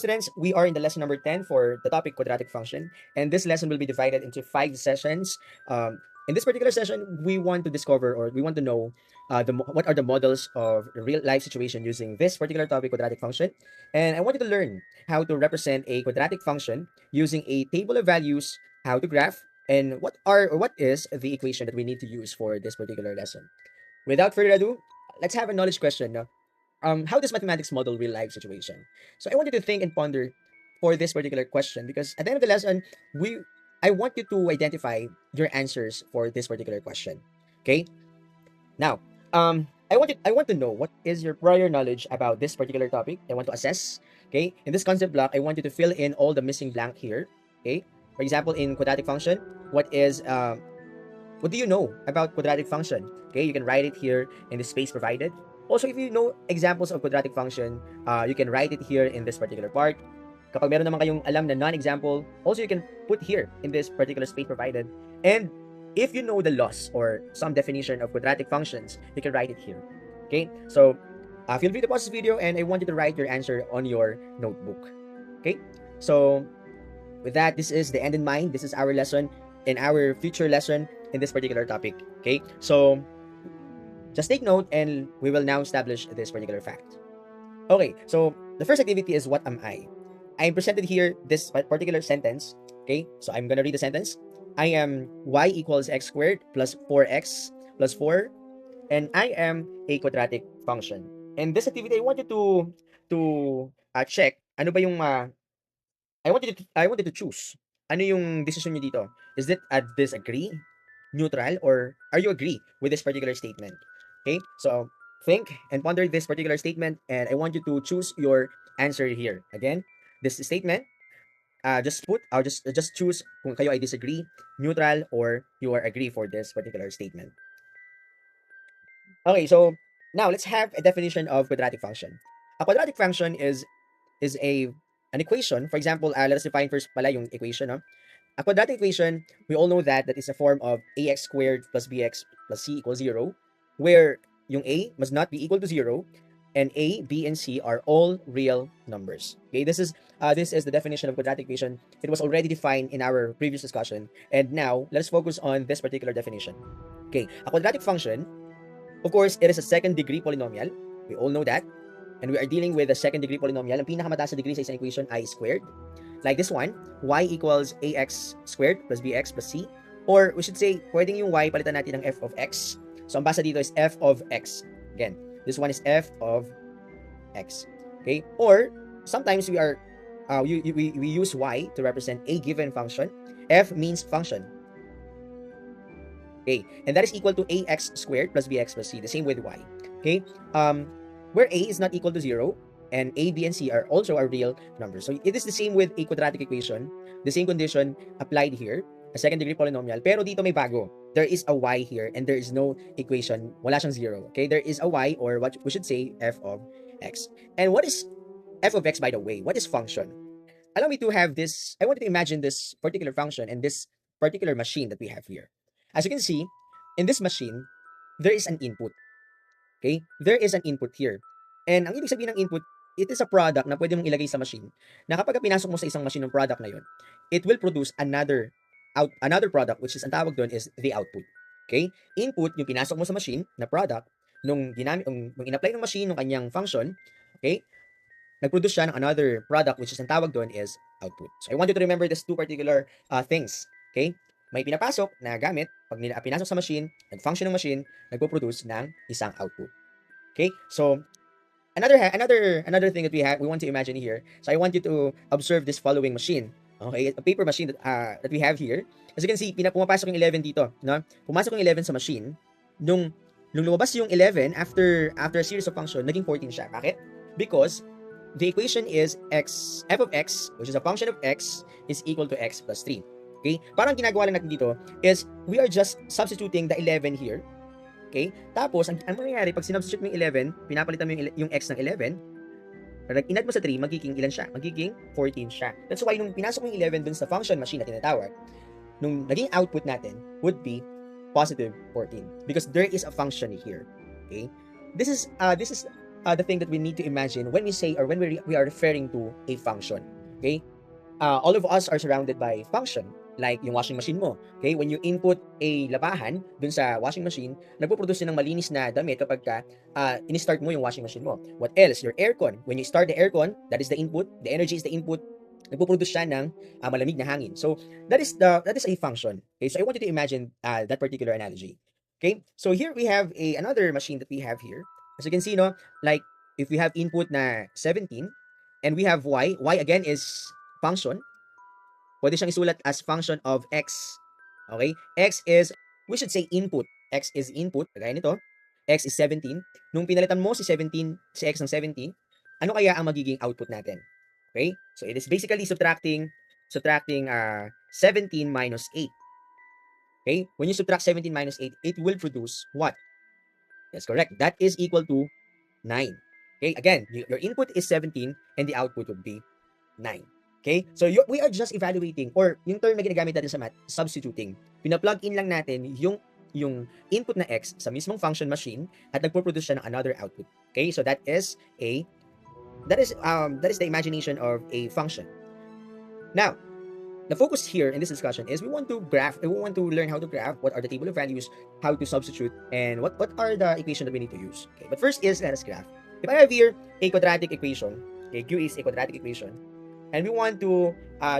Students, we are in the lesson number 10 for the topic quadratic function, and this lesson will be divided into 5 sessions. In this particular session, we want to discover or we want to know what are the models of the real life situation using this particular topic, quadratic function. And I want you to learn how to represent a quadratic function using a table of values, how to graph, and what is the equation that we need to use for this particular lesson. Without further ado, let's have a knowledge question. No? How does mathematics model real life situation? So I want you to think and ponder for this particular question because at the end of the lesson, I want you to identify your answers for this particular question. Okay. Now, I want to know what is your prior knowledge about this particular topic. I want to assess. Okay. In this concept block, I want you to fill in all the missing blank here. Okay. For example, in quadratic function, what do you know about quadratic function? Okay, you can write it here in the space provided. Also, if you know examples of quadratic function, you can write it here in this particular part. Kapag meron naman kayong alam na non-example, also you can put here in this particular space provided. And if you know the laws or some definition of quadratic functions, you can write it here. Okay, so feel free to pause this video and I want you to write your answer on your notebook. Okay, so with that, this is the end in mind. This is our lesson in our future lesson in this particular topic. Okay, so just take note and we will now establish this particular fact. Okay, so the first activity is what am I? I'm presented here this particular sentence. Okay, so I'm gonna read the sentence. I am y equals x squared plus 4x plus 4, and I am a quadratic function. And this activity, I want you to check ano ba yung I wanted to choose. Ano yung decision niyo dito? Is it a disagree, neutral, or are you agree with this particular statement? Okay, so think and ponder this particular statement, and I want you to choose your answer here. Again, this statement, just choose kung kayo ay disagree, neutral, or you are agree for this particular statement. Okay, so now let's have a definition of quadratic function. A quadratic function is an equation. For example, let us define first pala yung equation. No? A quadratic equation, we all know that is a form of ax squared plus bx plus c equals 0, where yung a must not be equal to 0, and a, b, and c are all real numbers. Okay, this is the definition of quadratic equation. It was already defined in our previous discussion, and now let's focus on this particular definition. Okay, a quadratic function, of course, it is a second degree polynomial. We all know that. And we are dealing with a second degree polynomial. Ang pinakamataas na degree sa isang equation ay squared. Like this one, y equals ax squared plus bx plus c. Or we should say, pwedeng yung y palitan natin ng f of x. So ang basa dito is f of x. Again, this one is f of x. Okay? Or sometimes we use y to represent a given function. F means function. Okay, and that is equal to ax squared plus bx plus c. The same with y. Okay, where a is not equal to 0 and a, b, and c are also a real numbers. So it is the same with a quadratic equation. The same condition applied here, a second degree polynomial. Pero dito may bago. There is a y here and there is no equation. Wala siyang 0. Okay, there is a y, or what we should say f of x. And what is f of x, by the way? What is function? Allow me to have this. I want you to imagine this particular function and this particular machine that we have here. As you can see, in this machine, there is an input. Okay? There is an input here. And ang ibig sabihin ng input, it is a product na pwede mong ilagay sa machine na kapag pinasok mo sa isang machine ng product na yun, it will produce another product, which is ang tawag doon is the output. Okay? Input, yung pinasok mo sa machine na product, nung in-apply ng machine ng kanyang function, okay? Nag-produce siya ng another product, which is ang tawag doon is output. So I want you to remember these two particular things. Okay? May pinapasok na gamit, pag pinasok sa machine, nag-function ng machine, nagpo-produce ng isang output. Okay? So, another thing that we want to imagine here. So, I want you to observe this following machine. Okay? A paper machine that we have here. As you can see, pumapasok yung 11 dito. No? Pumasok yung 11 sa machine. Nung lumabas yung 11, after a series of function, naging 14 siya. Bakit? Because the equation is f of x, which is a function of x, is equal to x plus 3. Okay? Parang ginagawa lang natin dito is we are just substituting the 11 here. Okay? Tapos, ang mangyayari, pag sinubstitute mo yung 11, pinapalitan mo yung x ng 11, inad mo sa 3, magiging ilan siya? Magiging 14 siya. That's why nung pinasok mo yung 11 dun sa function machine na tinatawag, nung naging output natin would be positive 14 because there is a function here. Okay? This is the thing that we need to imagine when we say or when we are referring to a function. Okay? All of us are surrounded by function. Like yung washing machine mo. Okay? When you input a labahan dun sa washing machine, nagpo-produce ng malinis na damit kapag in-start mo yung washing machine mo. What else? Your aircon. When you start the aircon, that is the input. The energy is the input. Nagpo-produce siya ng malamig na hangin. So, that is a function. Okay? So, I want you to imagine that particular analogy. Okay? So, here we have another machine that we have here. As you can see, no, like if we have input na 17 and we have y again is function. Pwede siyang isulat as function of x. Okay? X is, we should say input. X is input. Kagaya nito. X is 17. Nung pinalitan mo si x ng 17, ano kaya ang magiging output natin? Okay? So it is basically subtracting 17 minus 8. Okay? When you subtract 17 minus 8, it will produce what? That's correct. That is equal to 9. Okay? Again, your input is 17 and the output would be 9. Okay? So, we are just evaluating, or yung term na ginagamit natin sa math, substituting. Pina-plug in lang natin yung input na x sa mismong function machine at nagpo-produce siya ng another output. Okay? So, that is the imagination of a function. Now, the focus here in this discussion is we want to learn how to graph, what are the table of values, how to substitute, and what are the equations that we need to use. Okay? But first is, let us graph. If I have here a quadratic equation, okay, Q is a quadratic equation, and we want to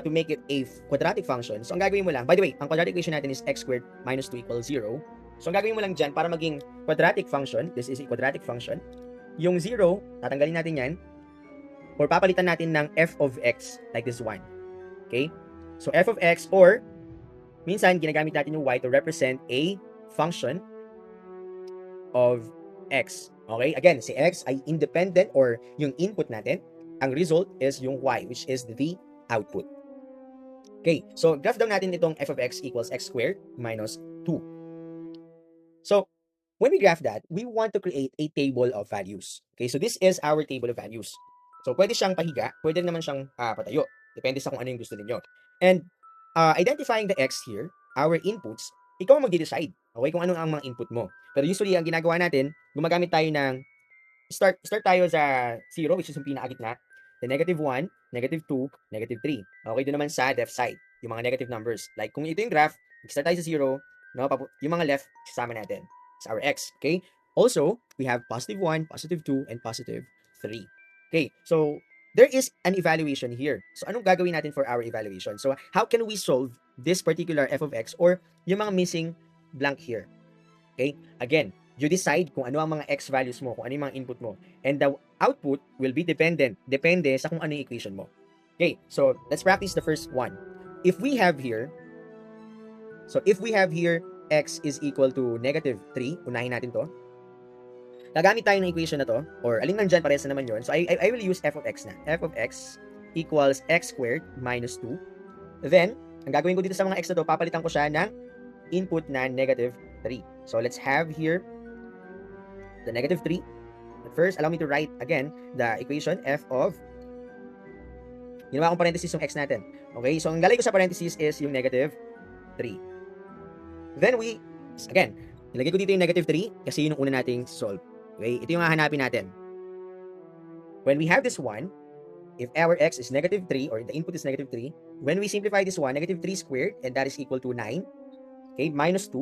make it a quadratic function. So, ang gagawin mo lang, by the way, ang quadratic equation natin is x squared minus 2 equals 0. So, ang gagawin mo lang dyan para maging quadratic function, this is a quadratic function, yung 0, tatanggalin natin yan, or papalitan natin ng f of x, like this one. Okay? So, f of x, or, minsan, ginagamit natin yung y to represent a function of x. Okay? Again, si x ay independent, or yung input natin, ang result is yung y, which is the output. Okay, so graph down natin itong f of x equals x squared minus 2. So, when we graph that, we want to create a table of values. Okay, so this is our table of values. So, pwede siyang pahiga, pwede naman siyang patayo. Depende sa kung ano yung gusto ninyo. And, identifying the x here, our inputs, ikaw ang mag-decide. Okay, kung ano ang mga input mo. Pero usually, ang ginagawa natin, gumagamit tayo ng start tayo sa 0, which is yung pinakagitna. The negative 1, negative 2, negative 3. Okay, doon naman sa left side, yung mga negative numbers. Like, kung ito yung graph, start tayo sa 0, no, yung mga left, sasama natin. It's our x, okay? Also, we have positive 1, positive 2, and positive 3. Okay, so, there is an evaluation here. So, anong gagawin natin for our evaluation? So, how can we solve this particular f of x or yung mga missing blank here? Okay, again, you decide kung ano ang mga x values mo, kung ano yung mga input mo. And the output will be depende sa kung ano yung equation mo. Okay, so let's practice the first one. If we have here x is equal to negative 3, unahin natin to. Gagamit tayo ng equation na to, or alin lang dyan, parehas na naman yun. So I will use f of x na. F of x equals x squared minus 2. Then, ang gagawin ko dito sa mga x na to, papalitan ko siya ng input na negative 3. So let's have here the negative 3. But first, allow me to write again the equation f of, ginawa kong parenthesis yung x natin. Okay, so ang galay ko sa parenthesis is yung negative 3. Then again, nilagay ko dito yung negative 3 kasi yun yung una nating solve. Okay, ito yung hahanapin natin. When we have this one, if our x is negative 3 or the input is negative 3, when we simplify this one, negative 3 squared, and that is equal to 9, okay, minus 2.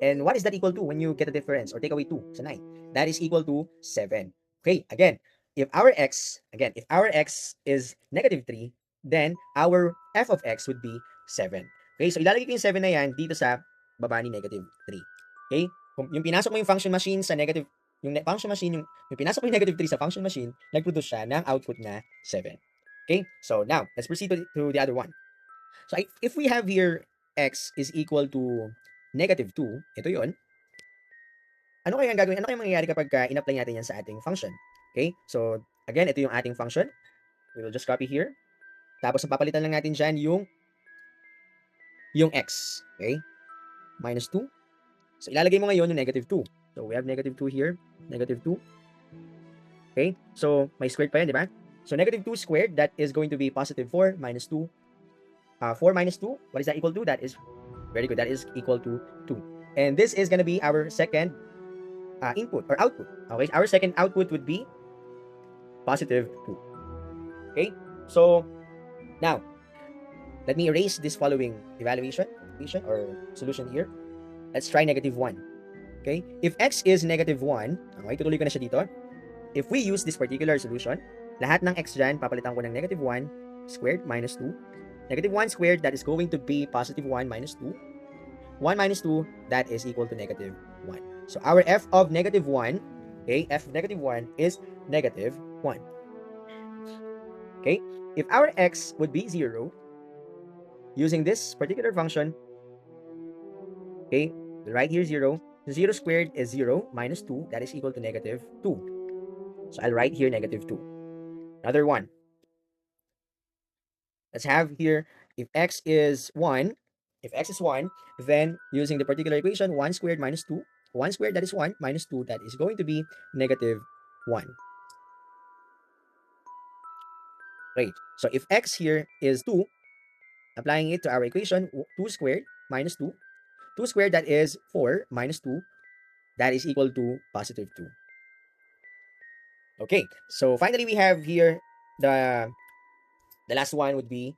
And what is that equal to when you get a difference or take away 2 sa 9? That is equal to 7. Okay, again, if our x is negative 3, then our f of x would be 7. Okay, so ilalagay ko yung 7 na yan dito sa baba ni negative 3. Okay, kung yung pinasok mo yung function machine sa negative, yung pinasok mo yung negative 3 sa function machine, nag-produce siya ng output na 7. Okay, so now, let's proceed to the other one. So if we have here x is equal to negative 2, ito yun. Ano kaya ang gagawin? Ano kaya mangyayari kapag in-apply natin yan sa ating function? Okay? So, again, ito yung ating function. We will just copy here. Tapos, papalitan lang natin dyan yung x. Okay? Minus 2. So, ilalagay mo ngayon yung negative 2. So, we have negative 2 here. Negative 2. Okay? So, may squared pa yan, di ba? So, negative 2 squared, that is going to be positive 4 minus 2. 4 minus 2, what is that equal to? That is very good. That is equal to 2. And this is going to be our second input or output. Okay, our second output would be positive 2. Okay? So, now, let me erase this following evaluation or solution here. Let's try negative 1. Okay? If x is negative 1, okay, tutuloy ko na siya dito. If we use this particular solution, lahat ng x dyan, papalitan ko ng negative 1 squared minus 2. Negative 1 squared, that is going to be positive 1 minus 2. 1 minus 2, that is equal to negative 1. So our f of negative 1, okay, f of negative 1 is negative 1. Okay? If our x would be 0, using this particular function, okay, right here 0, 0 squared is 0 minus 2, that is equal to negative 2. So I'll write here negative 2. Another one. Let's have here, if x is 1, then using the particular equation, 1 squared minus 2, 1 squared, that is 1, minus 2, that is going to be negative 1. Right. So if x here is 2, applying it to our equation, 2 squared minus 2, 2 squared, that is 4 minus 2, that is equal to positive 2. Okay, so finally we have here the last one would be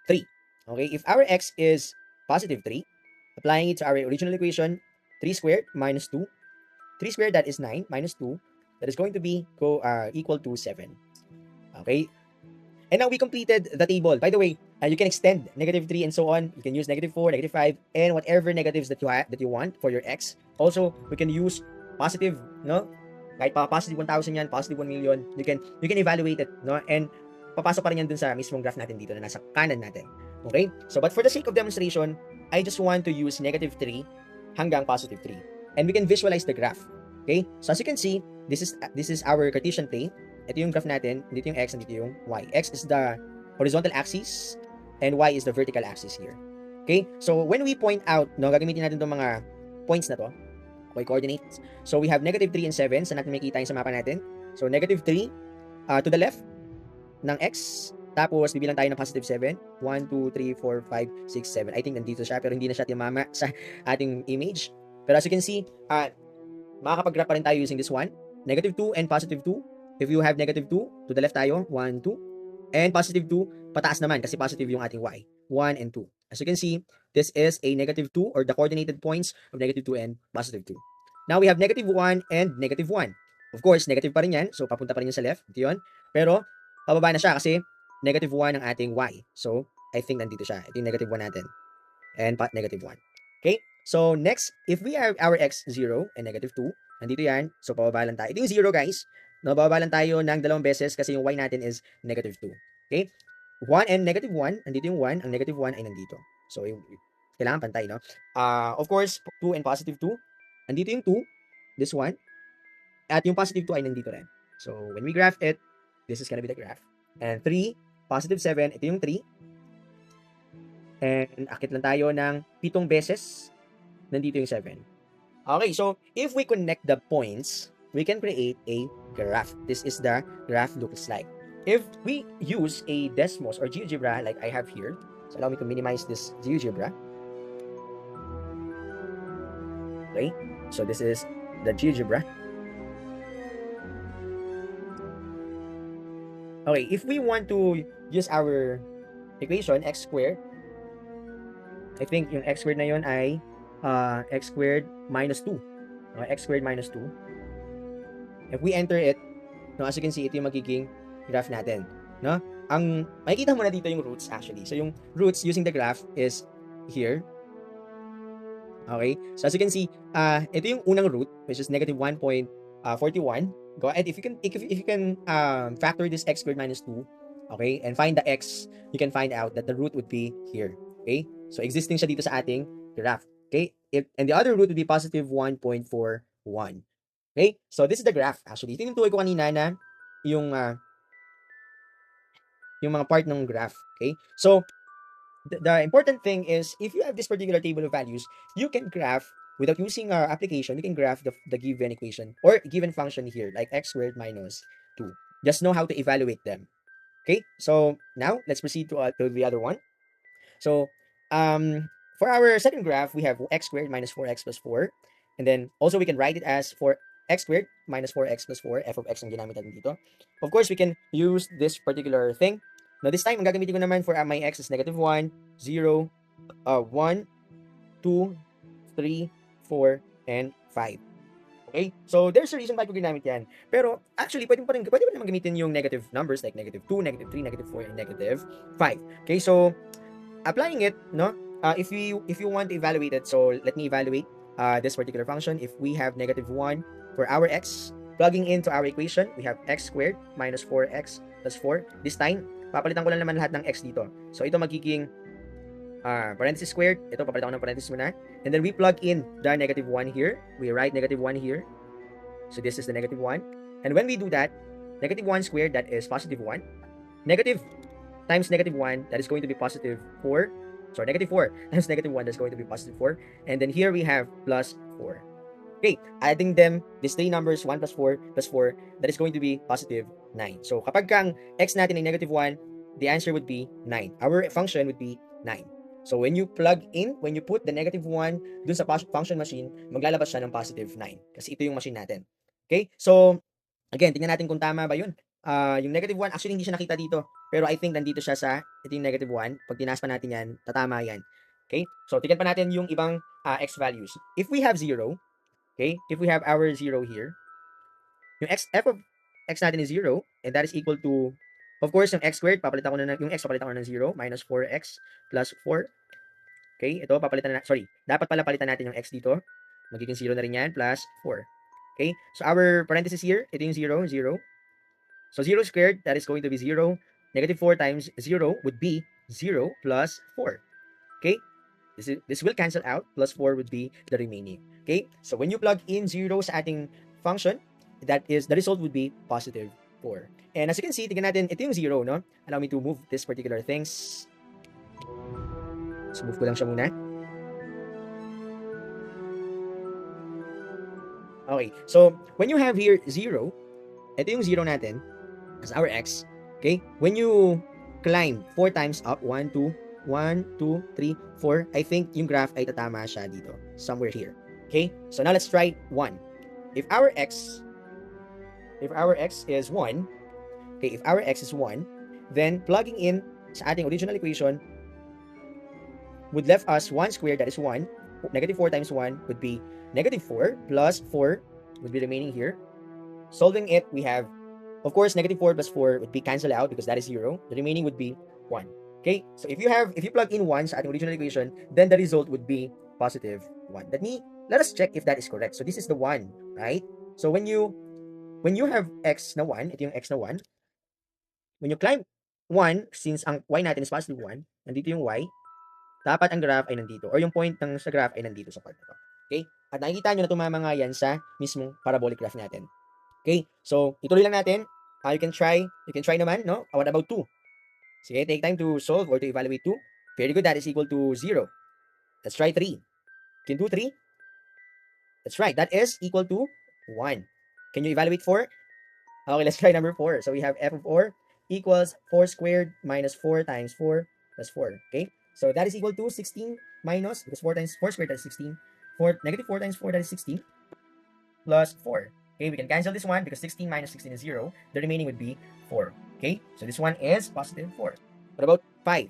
3. Okay, if our x is positive 3, applying it to our original equation, 3 squared minus 2, 3 squared, that is 9 minus 2, that is going to be equal to 7. Okay, and now we completed the table. By the way, you can extend negative 3 and so on. You can use negative 4, negative 5, and whatever negatives that you want for your x. Also, we can use positive, no? Kahit pa positive 1,000 yan, positive 1 million, you can evaluate it, no? And papasok pa rin yan dun sa mismong graph natin dito na nasa kanan natin. Okay? So, but for the sake of demonstration, I just want to use negative 3 hanggang positive 3. And we can visualize the graph. Okay? So, as you can see, this is our Cartesian plane. Ito yung graph natin, dito yung x, and dito yung y. X is the horizontal axis, and y is the vertical axis here. Okay? So, when we point out, no, gagamitin natin itong mga points na to, okay, coordinates. So, we have negative 3 and 7. Saan natin makikita yung sa mapa natin? So, negative 3 to the left ng x. Tapos, bibilang tayo ng positive 7. 1, 2, 3, 4, 5, 6, 7. I think nandito siya, pero hindi na siya timama sa ating image. Pero as you can see, makakapag-graph pa rin tayo using this one. Negative 2 and positive 2. If you have negative 2, to the left tayo. 1, 2. And positive 2, pataas naman kasi positive yung ating y. 1 and 2. As you can see, this is a negative 2 or the coordinated points of negative 2 and positive 2. Now, we have negative 1 and negative 1. Of course, negative pa rin yan. So, papunta pa rin yan sa left. Ito yun. Pero, pababa na siya kasi negative 1 ang ating y. So, I think nandito siya. Ito yung negative 1 natin. And negative 1. Okay? So, next, if we have our x 0 and negative 2, nandito yan. So, pababa lang tayo. Ito yung 0, guys. No, bababa lang tayo ng 2 beses kasi yung y natin is negative 2. Okay? 1 and negative 1, nandito yung 1, ang negative 1 ay nandito. So, kailangan pantay, no? Of course, 2 and positive 2, nandito yung 2, this one, at yung positive 2 ay nandito rin. So, when we graph it, this is gonna be the graph. And 3, positive 7, ito yung 3. And akit lang tayo ng 7 beses, nandito yung 7. Okay, so, if we connect the points, we can create a graph. This is the graph looks like. If we use a Desmos or GeoGebra like I have here, so allow me to minimize this GeoGebra. Okay, so this is the GeoGebra. Okay, if we want to use our equation, x squared, I think yung x squared na yun ay x squared minus 2. X squared minus 2. If we enter it, no, as you can see, ito yung magiging graph natin. No? Ang makikita mo na dito yung roots actually. So yung roots using the graph is here. Okay? So as you can see, ito yung unang root, which is negative 1.41. Go ahead. If you can factor this x squared minus 2, okay, and find the x, you can find out that the root would be here. Okay? So existing siya dito sa ating graph. Okay? And the other root would be positive 1.41. Okay? So this is the graph actually. Tinutukoy ko kanina na yung mga part ng graph. Okay? So the important thing is if you have this particular table of values, you can graph without using our application. You can graph the given equation or given function here like x squared minus 2. Just know how to evaluate them. Okay? So now let's proceed to the other one. So for our second graph, we have x squared minus 4x plus 4. And then also we can write it as 4 x squared minus 4x plus 4, f of x ang ginamit natin dito. Of course, we can use this particular thing. Now, this time, ang gagamitin ko naman for my x is negative 1, 0, 1, 2, 3, 4, and 5. Okay? So, there's a reason why ko ginamit yan. Pero, actually, pwede pa naman gamitin yung negative numbers like negative 2, negative 3, negative 4, and negative 5. Okay? So, applying it, no? If you want to evaluate it, so let me evaluate this particular function. If we have negative 1 for our x, plugging into our equation, we have x squared minus 4x plus 4. This time, papalitan ko lang naman lahat ng x dito. So, ito magiging parenthesis squared. Ito, papalitan ko ng parenthesis muna. And then we plug in the negative 1 here. We write negative 1 here. So, this is the negative 1. And when we do that, negative 1 squared, that is positive 1. Negative times negative 1, that is going to be positive 4. So, negative 4 times negative 1, that's going to be positive 4. And then here we have plus 4. Okay, adding them, these three numbers, 1 plus 4 plus 4, that is going to be positive 9. So, kapag kang x natin ay negative 1, the answer would be 9. Our function would be 9. So, when you plug in, when you put the negative 1 dun sa function machine, maglalabas siya ng positive 9. Kasi ito yung machine natin. Okay? So, again, tingnan natin kung tama ba yun. Yung negative 1, actually hindi siya nakita dito. Pero I think nandito siya sa, ito yung negative 1. Pag tinaas pa natin yan, tatama yan. Okay? So, tingnan pa natin yung ibang x values. If we have 0, okay? If we have our 0 here, yung f of x natin is 0, and that is equal to, of course, yung x squared, papalitan ko na yung x papalitan ko ng 0, minus 4x plus 4. Okay? Ito, papalitan na, sorry, dapat pala palitan natin yung x dito. Magiging 0 na rin yan, plus 4. Okay? So, our parenthesis here, ito yung 0, 0. So, 0 squared, that is going to be 0. Negative 4 times 0 would be 0 plus 4. Okay? This will cancel out. Plus 4 would be the remaining. Okay? So, when you plug in 0 sa ating function, that is, the result would be positive 4. And as you can see, tingnan natin, ito yung 0, no? Allow me to move this particular things. So, move ko lang siya muna. Okay. So, when you have here 0, ito yung 0 natin as our x. Okay? When you climb 4 times up, 1, 2, 1, 2, 3, 4, I think yung graph ay tatama siya dito. Somewhere here. Okay? So, now let's try 1. If our x is 1, okay, if our x is 1, then plugging in sa ating original equation would left us 1 squared, that is 1. Negative 4 times 1 would be negative 4 plus 4 would be remaining here. Solving it, we have, of course, negative 4 plus 4 would be cancelled out because that is 0. The remaining would be 1. Okay? So if you plug in 1 sa ating original equation, then the result would be positive 1. Let us check if that is correct. So this is the 1, right? So when you have x na 1, ito yung x na 1, when you climb 1, since ang y natin is positive 1, nandito yung y, dapat ang graph ay nandito, or yung point ng sa graph ay nandito sa part na to. Okay? At nakikita nyo na tumama nga yan sa mismong parabolic graph natin. Okay? So, ituloy lang natin. You can try naman, no? What about 2? Sige, take time to solve or to evaluate 2. Very good, that is equal to 0. Let's try 3. Can do 3? That's right, that is equal to 1. Can you evaluate 4? Okay, let's try number 4. So, we have f of 4 equals 4 squared minus 4 times 4 plus 4. Okay? So, that is equal to 16 minus, because 4 squared, that is 16. Negative 4 times 4, that is 16. Plus 4. Okay, we can cancel this one because 16 minus 16 is 0. The remaining would be 4. Okay, so this one is positive 4. What about 5?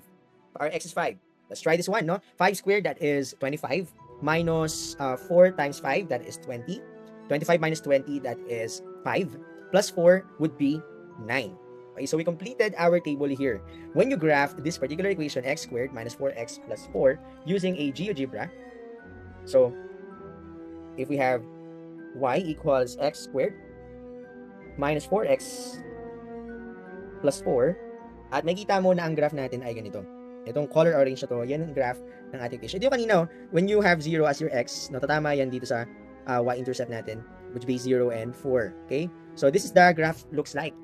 Our x is 5. Let's try this one, no? 5 squared, that is 25. Minus 4 times 5, that is 20. 25 minus 20, that is 5. Plus 4 would be 9. Okay, so we completed our table here. When you graph this particular equation, x squared minus 4x plus 4, using a GeoGebra, so if we have y equals x squared minus 4x plus 4, at makita mo na ang graph natin ay ganito. Itong color orange na to, yan ang graph ng ating equation. Ito yung kanina, when you have 0 as your x, natatama yan dito sa y-intercept natin, which be 0 and 4. Okay? So this is the graph looks like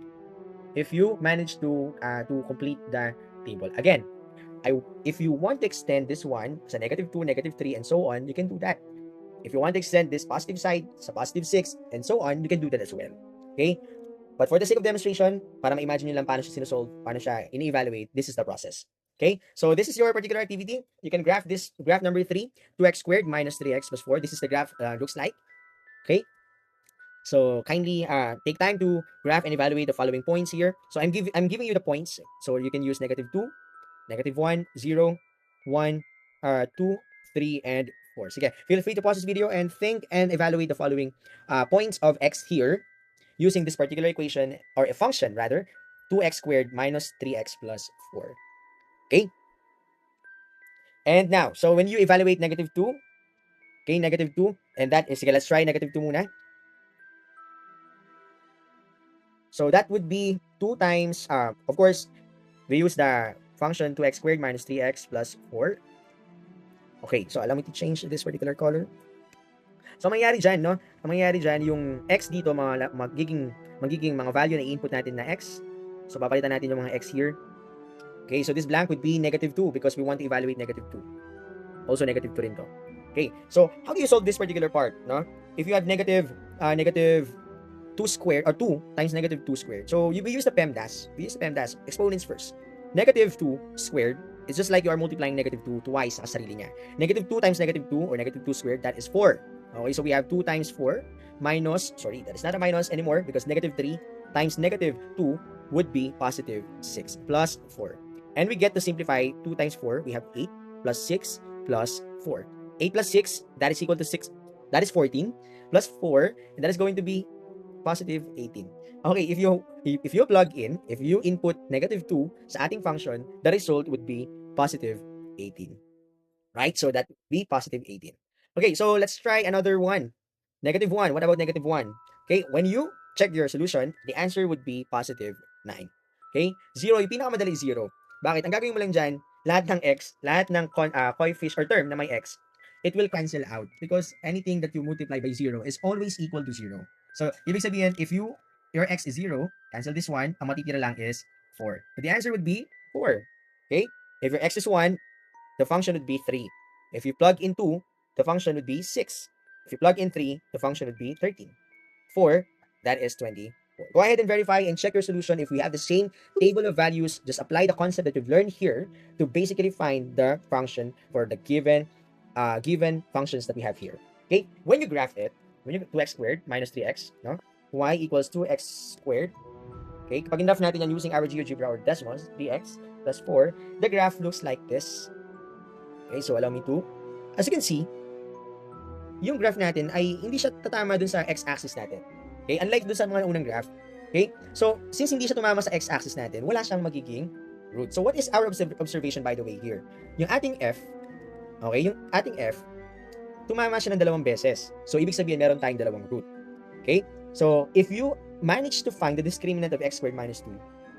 if you manage to complete the table. Again, if you want to extend this one sa negative 2, negative 3, and so on, you can do that. If you want to extend this positive side sa positive 6, and so on, you can do that as well. Okay? But for the sake of demonstration, para ma-imagine nyo lang paano siya sinusolve, paano siya ini-evaluate, this is the process. Okay? So this is your particular activity. You can graph this, graph number 3, 2x squared minus 3x plus 4. This is the graph looks like. Okay? So kindly take time to graph and evaluate the following points here. So I'm giving you the points. So you can use -2, -1, 0, 1, 2, 3, and 4. Sige, feel free to pause this video and think and evaluate the following points of x here using this particular equation, or a function rather, 2x squared minus 3x plus 4. Okay? And now, so when you evaluate -2, okay, -2, and that is, sige, let's try -2 muna. So that would be 2 times, of course, we use the function 2x squared minus 3x plus 4. Okay, so allow me to change this particular color. So, mangyayari dyan, no? Ang mangyayari dyan, yung x dito, magiging mga value na i-input natin na x. So, papalitan natin yung mga x here. Okay, so this blank would be -2 because we want to evaluate -2. Also, -2 rin to. Okay, so how do you solve this particular part, no? If you have negative 2 squared, or 2 times -2 squared. So, we use the PEMDAS. We use the PEMDAS. Exponents first. -2 squared is just like you are multiplying -2 twice sa sarili niya. -2 times -2 or -2 squared, that is 4. Okay, so we have 2 times 4 minus, sorry, that is not a minus anymore because -3 times -2 would be positive 6 plus 4. And we get to simplify 2 times 4. We have 8 plus 6 plus 4. 8 plus 6, that is equal to 6. That is 14 plus 4, and that is going to be positive 18. Okay, if you plug in, if you input -2 sa ating function, the result would be positive 18. Right? So that would be positive 18. Okay, so let's try another one. -1. What about -1? Okay, when you check your solution, the answer would be positive 9. Okay? 0, yung pinakamadali 0. Bakit? Ang gagawin mo lang dyan, lahat ng x, lahat ng coefficient or term na may x, it will cancel out because anything that you multiply by 0 is always equal to 0. So, ibig sabihin, if your x is 0, cancel this one, ang matitira lang is 4. So, the answer would be 4. Okay? If your x is 1, the function would be 3. If you plug in 2, the function would be 6. If you plug in 3, the function would be 13. 4, that is 24. Go ahead and verify and check your solution. If we have the same table of values, just apply the concept that you've learned here to basically find the function for the given functions that we have here. Okay, when you graph it, when you 2x squared minus 3x, no? Y equals 2x squared. Okay, kapag graph natin yan using our GeoGebra or Desmos, 3x plus 4, the graph looks like this. Okay, so allow me to, as you can see, yung graph natin ay hindi siya tatama dun sa x-axis natin. Okay, unlike dun sa mga unang graph. Okay, so since hindi siya tumama sa x-axis natin, wala siyang magiging root. So what is our observation by the way here? Yung ating f, okay, yung ating f, tumama siya ng 2 beses. So ibig sabihin meron tayong 2 root. Okay, so if you manage to find the discriminant of x squared minus 2,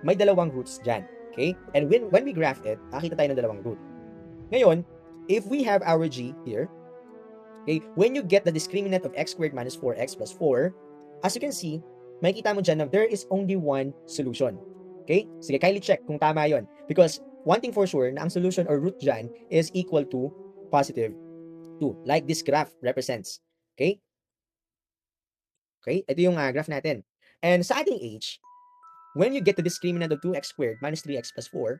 may 2 roots dyan. Okay, and when we graph it, makita tayo ng 2 root. Ngayon, if we have our g here, okay, when you get the discriminant of x squared minus 4x plus 4, as you can see, makikita mo dyan na there is only one solution. Okay? Sige, kindly check kung tama yon. Because one thing for sure, na ang solution or root dyan is equal to positive 2. Like this graph represents. Okay? Okay? Ito yung graph natin. And sa ating h, when you get the discriminant of 2x squared minus 3x plus 4,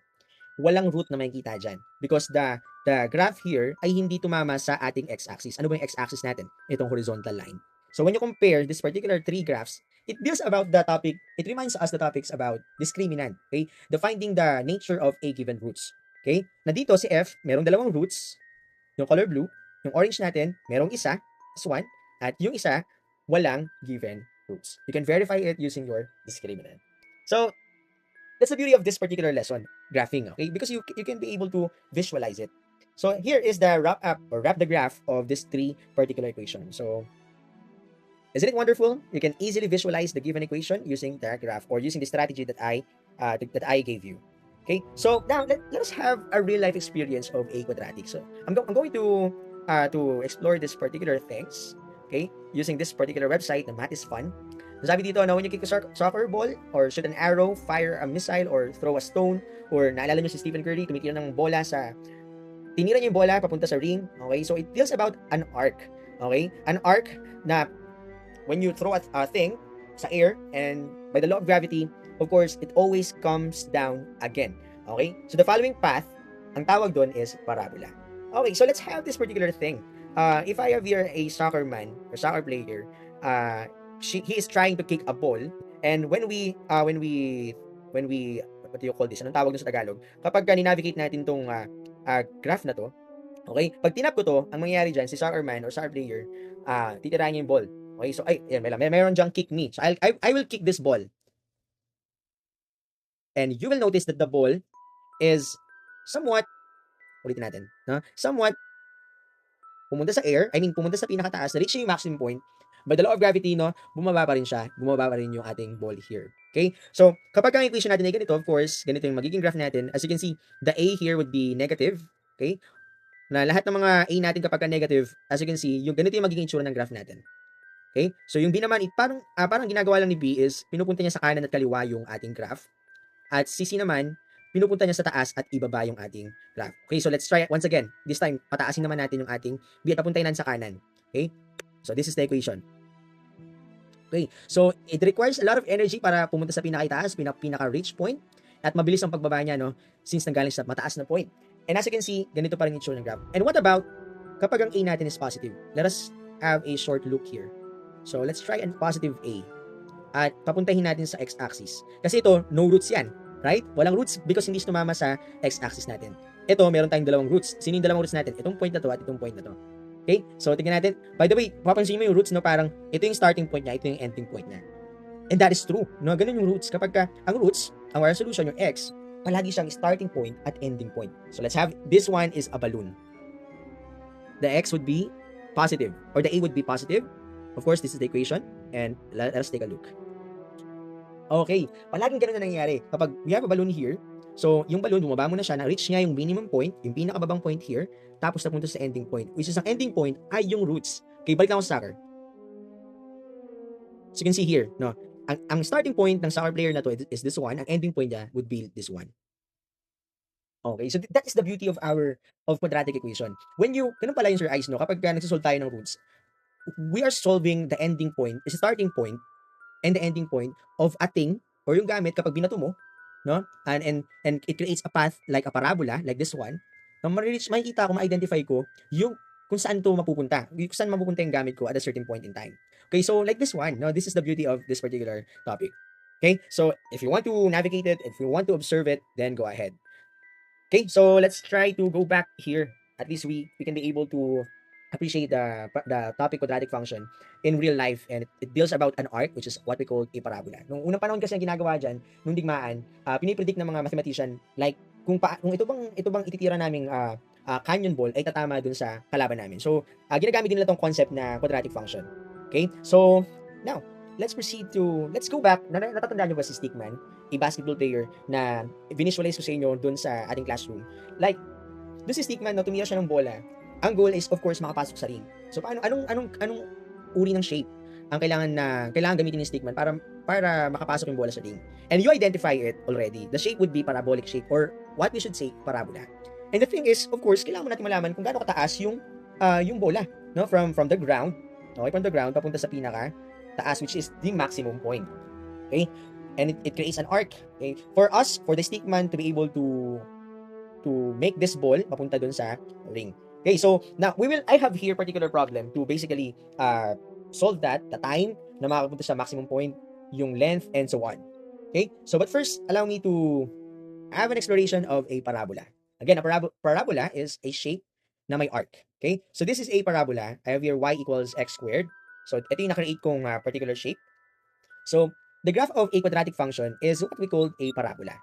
walang root na makikita dyan. Because the graph here ay hindi tumama sa ating x-axis. Ano ba yung x-axis natin? Itong horizontal line. So when you compare this particular 3 graphs, it deals about the topic, it reminds us the topics about discriminant, okay? The finding the nature of a given roots. Okay? Na dito si F, merong 2 roots, yung color blue, yung orange natin, merong isa, is 1, at yung isa, walang given roots. You can verify it using your discriminant. So, that's the beauty of this particular lesson, graphing, okay? Because you can be able to visualize it. So, here is the wrap up or wrap the graph of this 3 particular equations. So, isn't it wonderful? You can easily visualize the given equation using the graph or using the strategy that I gave you. Okay, so now let us have a real life experience of a quadratic. So I'm going to explore this particular things. Okay, using this particular website, the Math is Fun. Sabi dito na when you kick a soccer ball or shoot an arrow, fire a missile or throw a stone, or naalala nyo si Stephen Curry, tumitira ng bola tinira niya yung bola papunta sa ring. Okay, so it deals about an arc. Okay, an arc na when you throw a thing sa air and by the law of gravity, of course, it always comes down again. Okay? So the following path, ang tawag doon is parabola. Okay, so let's have this particular thing. If I have here a soccer man or soccer player, he is trying to kick a ball, and when we what do you call this? Anong tawag dun sa Tagalog? Kapag ni-navigate natin tong graph na to, okay? Pag tinap ko to, ang mangyayari diyan si soccer man or soccer player, titirahan niya yung ball. Okay? So ay, yan, mayroon diyang kick me. So I will kick this ball. And you will notice that the ball is somewhat, ulitin natin, no? Somewhat pumunta sa air, pumunta sa pinakataas, na-reach niya yung maximum point. By the law of gravity, no, bumaba pa rin siya, bumaba pa rin yung ating ball here. Okay? So, kapag ang equation natin ay ganito, of course, ganito yung magiging graph natin. As you can see, the A here would be negative. Okay? Na lahat ng mga A natin kapag negative, as you can see, yung ganito yung magiging itsura ng graph natin. Okay? So, yung B naman, parang ginagawa lang ni B is, pinupunta niya sa kanan at kaliwa yung ating graph. At si C naman, pinupunta niya sa taas at ibaba yung ating graph. Okay, so let's try it once again. This time, pataasin naman natin yung ating B at papuntahin natin sa kanan. Okay? So this is the equation. Okay, so it requires a lot of energy para pumunta sa pinakaitaas, pinaka-reach point, at mabilis ang pagbaba niya, no? Since nanggaling sa mataas na point. And as you can see, ganito pa rin yung itsura ng graph. And what about kapag ang A natin is positive? Let us have a short look here. So let's try an positive A. At papuntahin natin sa x-axis. Kasi ito, no roots yan. Right? Walang roots because hindi sumama sa x-axis natin. Ito, meron tayong dalawang roots. Sino yung dalawang roots natin? Itong point na to at itong point na to. Okay? So, tingnan natin. By the way, papansin mo yung roots, no? Parang ito yung starting point niya, ito yung ending point niya. And that is true. No? Ganun yung roots. Kapag ang roots, ang wire solution, yung x, palagi siyang starting point at ending point. So, let's have, this one is a balloon. The x would be positive, or the A would be positive. Of course, this is the equation. And let us take a look. Okay, palaging ganun na nangyayari. Kapag we have a balloon here, so yung balloon, bumaba muna siya, na-reach niya yung minimum point, yung pinakababang point here, tapos napunta sa ending point, which is ang ending point ay yung roots. Okay, balik lang ako sa soccer. So you can see here, no? Ang starting point ng soccer player na to is this one, ang ending point niya would be this one. Okay, so that is the beauty of quadratic equation. Ganun pala yung Sir Ice, no? Kapag nagsosolve tayo ng roots, we are solving the ending point, is the starting point, and the ending point of a thing or yung gamit kapag binato mo, no? And it creates a path like a parabola, like this one. Na makikita ko, ma-identify ko yung kung saan to mapupunta. Kung saan mapupunta yung gamit ko at a certain point in time. Okay, so like this one, no? This is the beauty of this particular topic. Okay, so if you want to navigate it, if you want to observe it, then go ahead. Okay, so let's try to go back here. At least we can be able to appreciate the topic quadratic function in real life, and it deals about an arc, which is what we call a parabola. Nung unang panahon kasi ang ginagawa dyan, nung digmaan, pinipredict ng mga mathematician like kung ito bang ititira naming canyon ball ay tatama dun sa kalaban namin. So ginagamit din nila tong concept na quadratic function. Okay, so now let's go back. Natatandaan nyo ba si Stickman, a basketball player na visualize ko sa inyo dun sa ating classroom? Like, dun si Stickman, no, tumira siya ng bola. Ang goal is, of course, makapasok sa ring. So, anong uri ng shape ang kailangan gamitin ni Stickman para makapasok yung bola sa ring? And you identify it already. The shape would be parabolic shape, or what we should say, parabola. And the thing is, of course, kailangan natin malaman kung gaano kataas yung bola, no? From the ground, okay, from the ground papunta sa pinaka taas, which is the maximum point. Okay? And it creates an arc. Okay? For the Stickman to be able to make this ball papunta dun sa ring. Okay, so now I have here particular problem to basically solve that, the time na makapunta sa maximum point, yung length, and so on. Okay, so but first, allow me to have an exploration of a parabola. Again, a parabola is a shape na may arc. Okay, so this is a parabola. I have here y equals x squared. So ito yung na-create kong particular shape. So the graph of a quadratic function is what we call a parabola.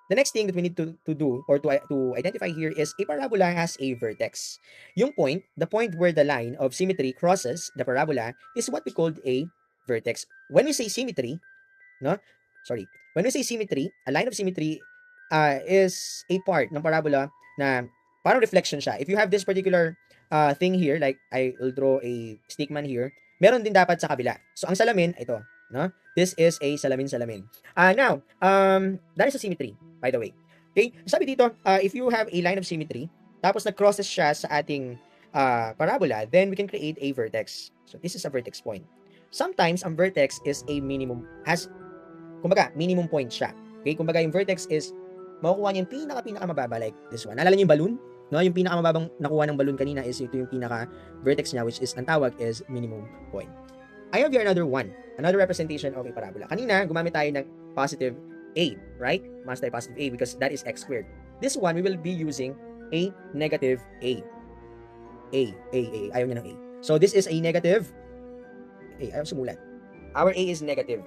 The next thing that we need to do or to identify here is a parabola has a vertex. Yung point, the point where the line of symmetry crosses the parabola is what we called a vertex. When we say symmetry, no? Sorry. When we say symmetry, a line of symmetry is a part ng parabola na parang reflection siya. If you have this particular thing here, like I will draw a Stickman here, meron din dapat sa kabila. So ang salamin, ito, no? This is a salamin-salamin. Now, that is a symmetry, by the way. Okay? Sabi dito, if you have a line of symmetry, tapos nag-crosses siya sa ating parabola, then we can create a vertex. So this is a vertex point. Sometimes, ang vertex is a minimum minimum point siya. Okay? Kumbaga, yung vertex is, makukuha niya yung pinaka-mababa, like this one. Naalala niyo yung balloon? No, yung pinakamababang nakuha ng balloon kanina is ito yung pinaka-vertex niya, which is, ang tawag is minimum point. I have here another representation of a parabola. Kanina, gumamit tayo ng positive a, right? Mas tayo positive a because that is x squared. This one, we will be using a negative a. A. Ayaw niya ng a. So, this is a negative a. Ayaw sumulat. Our a is negative.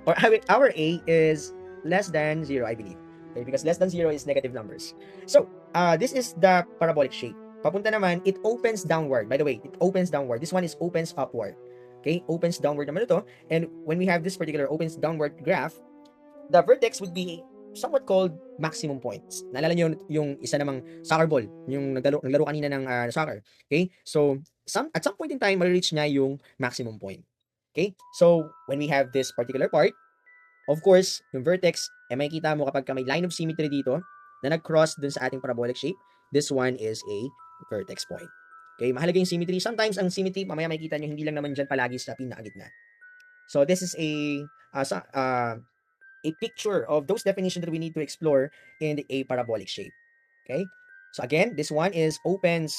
Or our a is less than 0, I believe. Okay, because less than 0 is negative numbers. So, this is the parabolic shape. Papunta naman, it opens downward. By the way, it opens downward. This one is opens upward. Okay, opens downward naman ito. And when we have this particular opens downward graph, the vertex would be somewhat called maximum points. Naalala niyo yung isa namang soccer ball, yung naglaro kanina ng soccer. Okay? So, at some point in time, ma-reach niya yung maximum point. Okay? So, when we have this particular part, of course, yung vertex, makikita mo kapag may line of symmetry dito na nag-cross dun sa ating parabolic shape, this one is a vertex point. Okay? Mahalaga yung symmetry. Sometimes, ang symmetry, mamaya makikita nyo, hindi lang naman dyan palagi sa pinakagitna. So, this is a picture of those definitions that we need to explore in a parabolic shape. Okay? So again, this one is opens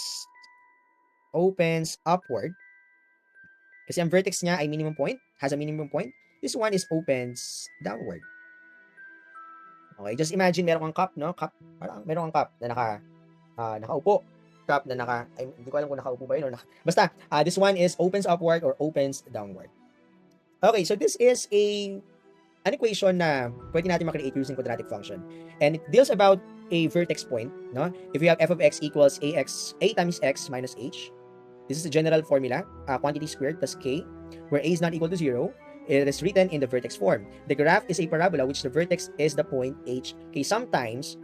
upward. Kasi ang vertex niya ay minimum point, has a minimum point. This one is opens downward. Okay, just imagine meron kang cup, no? Cup, parang meron kang cup na nakaupo. Cup na hindi ko alam kung nakaupo ba yun or basta, this one is opens upward or opens downward. Okay, so this is an equation na pwede natin makreate using quadratic function. And it deals about a vertex point, no? If we have f of x equals a times x minus h, this is the general formula, quantity squared plus k, where a is not equal to 0. It is written in the vertex form. The graph is a parabola which the vertex is the point h. Okay, sometimes,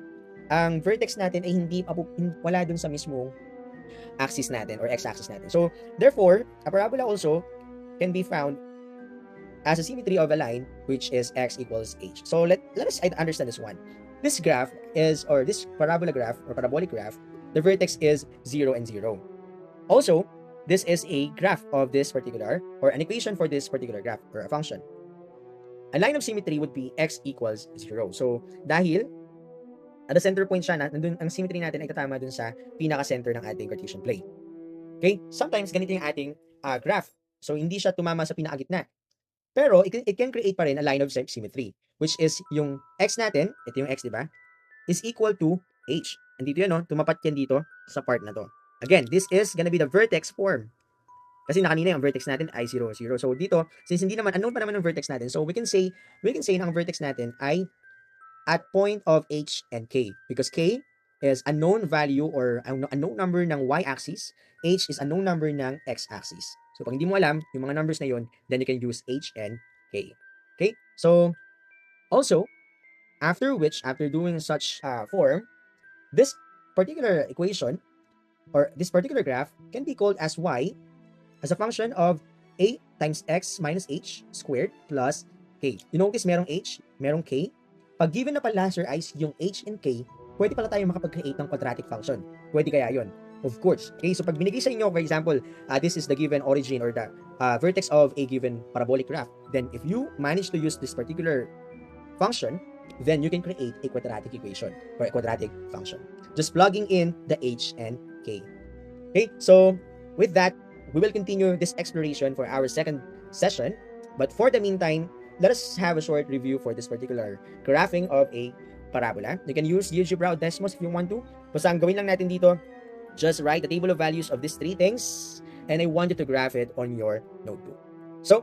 ang vertex natin ay wala dun sa mismong axis natin or x-axis natin. So, therefore, a parabola also can be found as a symmetry of a line which is x equals h. So let us understand this one. This graph is, or this parabola graph or parabolic graph, the vertex is 0 and 0. Also, this is a graph of this particular, or an equation for this particular graph or a function. A line of symmetry would be x equals 0. So dahil at the center point siya, nandun, ang symmetry natin ay tatama dun sa pinaka-center ng ating Cartesian plane. Okay? Sometimes ganito yung ating graph. So hindi siya tumama sa pinakagitna. Pero, it can create pa rin a line of symmetry, which is yung x natin, ito yung x, di ba, is equal to h. Andito yan, no? Tumapat yan dito sa part na to. Again, this is gonna be the vertex form. Kasi kanina yung vertex natin ay 0, 0. So, dito, since hindi naman, unknown pa naman yung vertex natin, so we can say na ang vertex natin ay at point of h and k. Because k is a known value or a known number ng y-axis, h is a known number ng x-axis. So, pag hindi mo alam yung mga numbers na yun, then you can use h and k. Okay? So, also, after doing such form, this particular equation or this particular graph can be called as y as a function of a times x minus h squared plus k. You notice merong h, merong k. Pag given na pala, sir, is yung h and k, pwede pala tayo makapag-create ng quadratic function. Pwede kaya yun? Of course. Okay, so pag binigay sa inyo, for example, this is the given origin or the vertex of a given parabolic graph, then if you manage to use this particular function, then you can create a quadratic equation or a quadratic function. Just plugging in the h and k. Okay, so with that, we will continue this exploration for our second session. But for the meantime, let us have a short review for this particular graphing of a parabola. You can use GeoGebra or Desmos if you want to. Basta ang gawin lang natin dito, just write the table of values of these three things, and I want you to graph it on your notebook. So,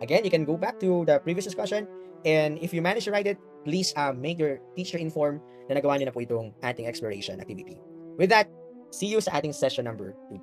again, you can go back to the previous discussion, and if you manage to write it, please make your teacher informed na nagawa niyo na po itong ating exploration activity. With that, see you sa ating session number 2.